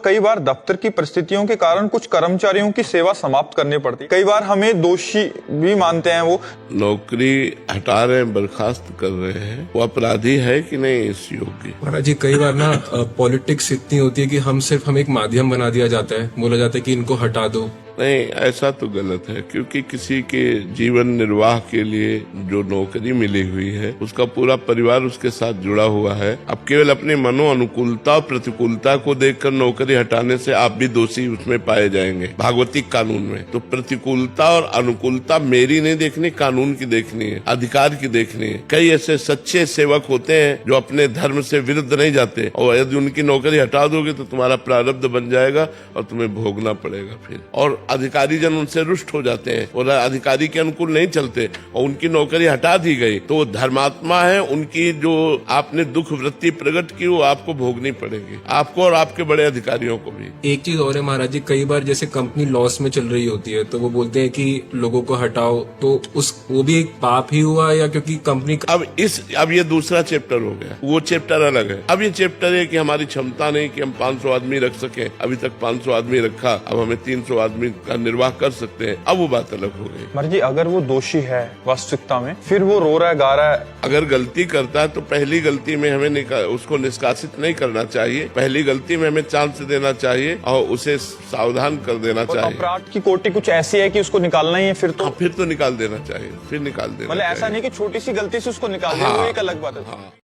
कई बार दफ्तर की परिस्थितियों के कारण कुछ कर्मचारियों की सेवा समाप्त करनी पड़ती। कई बार हमें दोषी भी मानते हैं। वो नौकरी हटा रहे हैं, बर्खास्त कर रहे हैं, वो अपराधी है कि नहीं इस योग्य? महाराज जी, कई बार ना पॉलिटिक्स इतनी होती है कि हम एक माध्यम बना दिया जाता है, बोला जाता है कि इनको हटा दो। नहीं, ऐसा तो गलत है, क्योंकि किसी के जीवन निर्वाह के लिए जो नौकरी मिली हुई है उसका पूरा परिवार उसके साथ जुड़ा हुआ है। अब केवल अपने मनो अनुकूलता और प्रतिकूलता को देखकर नौकरी हटाने से आप भी दोषी उसमें पाए जाएंगे भागवतिक कानून में। तो प्रतिकूलता और अनुकूलता मेरी नहीं देखनी, कानून की देखनी है, अधिकार की देखनी है। कई ऐसे सच्चे सेवक होते हैं जो अपने धर्म से विरुद्ध नहीं जाते, और यदि उनकी नौकरी हटा दोगे तो तुम्हारा प्रारब्ध बन जाएगा और तुम्हें भोगना पड़ेगा फिर। और अधिकारी जन उनसे रुष्ट हो जाते हैं और अधिकारी के अनुकूल नहीं चलते और उनकी नौकरी हटा दी गई तो धर्मात्मा है, उनकी जो आपने दुख वृत्ति प्रकट की वो आपको भोगनी पड़ेगी, आपको और आपके बड़े अधिकारियों को भी। एक चीज और है महाराज जी, कई बार जैसे कंपनी लॉस में चल रही होती है तो वो बोलते हैं कि लोगों को हटाओ, तो वो भी एक पाप ही हुआ, या क्योंकि कंपनी अब ये दूसरा चैप्टर हो गया, वो चैप्टर अलग है। अब ये चैप्टर है कि हमारी क्षमता नहीं कि हम 500 आदमी रख सके, अभी तक 500 आदमी रखा, अब हमें 300 आदमी का निर्वाह कर सकते हैं, अब वो बात अलग हो गई। महाराज जी, अगर वो दोषी है वास्तविकता में, फिर वो रो रहा है, गा रहा है, अगर गलती करता है तो पहली गलती में हमें उसको निष्कासित नहीं करना चाहिए, पहली गलती में हमें चांस देना चाहिए और उसे सावधान कर देना चाहिए। अपराध की कोटि कुछ ऐसी है कि उसको निकालना ही है, फिर तो निकाल देना चाहिए, फिर निकाल देना। मतलब ऐसा नहीं कि छोटी सी गलती से उसको निकाल दें, वो एक अलग बात है।